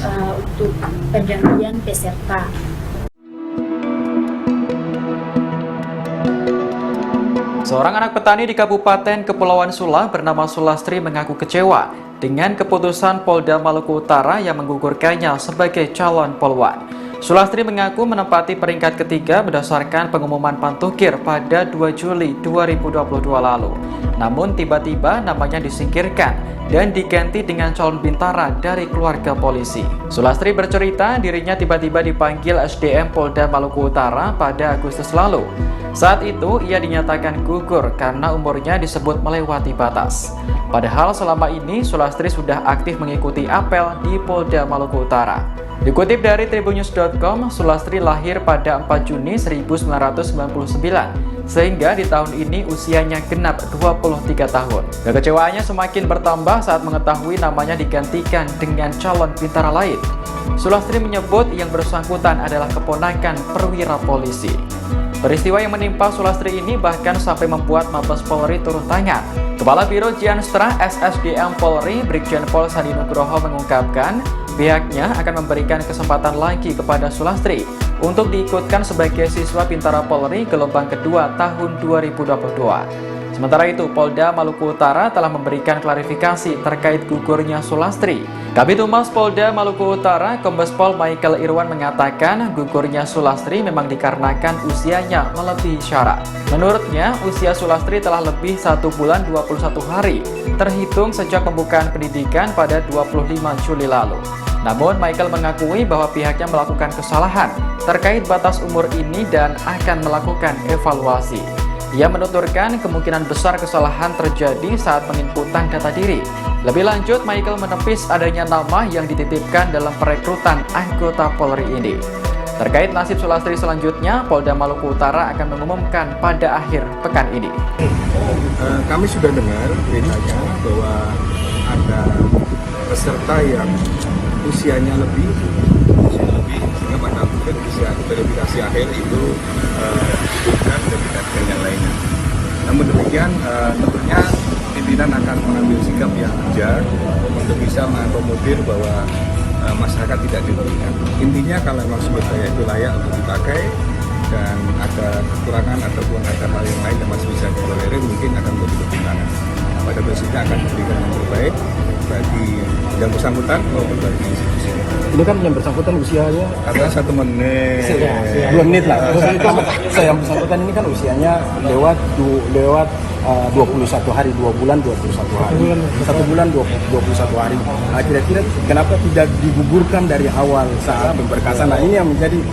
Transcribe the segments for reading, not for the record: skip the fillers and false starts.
untuk pendampingan peserta. Seorang anak petani di Kabupaten Kepulauan Sula bernama Sulastri mengaku kecewa dengan keputusan Polda Maluku Utara yang menggugurkannya sebagai calon polwan. Sulastri mengaku menempati peringkat ketiga berdasarkan pengumuman Pantukir pada 2 Juli 2022 lalu. Namun tiba-tiba namanya disingkirkan dan diganti dengan calon bintara dari keluarga polisi. Sulastri bercerita dirinya tiba-tiba dipanggil SDM Polda Maluku Utara pada Agustus lalu. Saat itu ia dinyatakan gugur karena umurnya disebut melewati batas. Padahal selama ini Sulastri sudah aktif mengikuti apel di Polda Maluku Utara. Dikutip dari tribunnews.com, Sulastri lahir pada 4 Juni 1999, sehingga di tahun ini usianya genap 23 tahun. Kekecewaannya semakin bertambah saat mengetahui namanya digantikan dengan calon bintara lain. Sulastri menyebut yang bersangkutan adalah keponakan perwira polisi. Peristiwa yang menimpa Sulastri ini bahkan sampai membuat Mabes Polri turun tangan. Kepala Biro Jianstra SSDM Polri, Brigjen Pol Sandi Nugroho mengungkapkan, pihaknya akan memberikan kesempatan lagi kepada Sulastri untuk diikutkan sebagai siswa Bintara Polri gelombang kedua tahun 2022. Sementara itu, Polda Maluku Utara telah memberikan klarifikasi terkait gugurnya Sulastri. Kabid Humas Polda Maluku Utara, Kombes Pol Michael Irwan mengatakan gugurnya Sulastri memang dikarenakan usianya melebihi syarat. Menurutnya, usia Sulastri telah lebih 1 bulan 21 hari, terhitung sejak pembukaan pendidikan pada 25 Juli lalu. Namun, Michael mengakui bahwa pihaknya melakukan kesalahan terkait batas umur ini dan akan melakukan evaluasi. Ia menuturkan kemungkinan besar kesalahan terjadi saat penginputan data diri. Lebih lanjut, Michael menepis adanya nama yang dititipkan dalam perekrutan anggota Polri ini. Terkait nasib Sulastri selanjutnya, Polda Maluku Utara akan mengumumkan pada akhir pekan ini. Kami sudah dengar beritanya bahwa ada peserta yang usianya lebih sehingga pada verifikasi akhir itu dibutuhkan verifikasi yang lainnya. Namun demikian tentunya pimpinan akan mengambil sikap yang bijak untuk bisa mengakomodir bahwa masyarakat tidak dirugikan. Intinya kalau memang sumber daya itu layak untuk dipakai dan ada kekurangan ataupun ada hal yang lain yang masih bisa ditolerir, mungkin akan menjadi pertimbangan. Pada prinsipnya akan memberikan yang terbaik bagi yang bersangkutan maupun bagi institusi. Ini kan yang bersangkutan usianya Karena 1 menit, 2 menit lah. Saya yang bersangkutan ini kan usianya lewat 21 hari, 2 bulan 21 hari, 1 bulan 21 hari. Nah, kira-kira kenapa tidak digugurkan dari awal saat pemberkasan? Nah, ini yang menjadi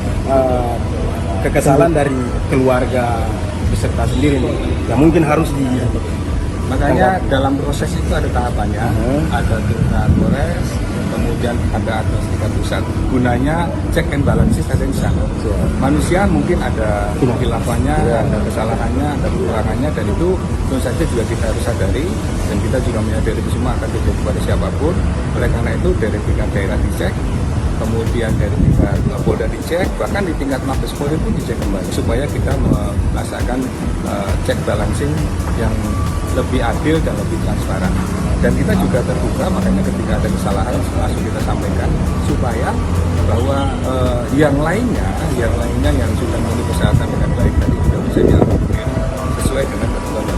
kekesalan dari keluarga peserta sendiri nih, yang mungkin harus di. Makanya dalam proses itu ada tahapannya, ada tingkat Polres, kemudian ada tingkat pusat. Gunanya check and balances ada di sana. Manusia mungkin ada kehilafannya, ada kesalahannya, ada kekurangannya, dan itu tentu saja juga kita harus sadari, dan kita juga menyadari itu semua akan terjadi pada siapapun. Oleh karena itu dari tingkat daerah dicek, kemudian dari tingkat Polda dicek, bahkan di tingkat Mabes Polri pun dicek kembali supaya kita melaksanakan check balancing yang lebih adil dan lebih transparan. Dan kita juga terbuka, makanya ketika ada kesalahan langsung kita sampaikan supaya bahwa yang lainnya yang sudah memenuhi persyaratan dengan baik tadi juga bisa diakomodir sesuai dengan ketentuan.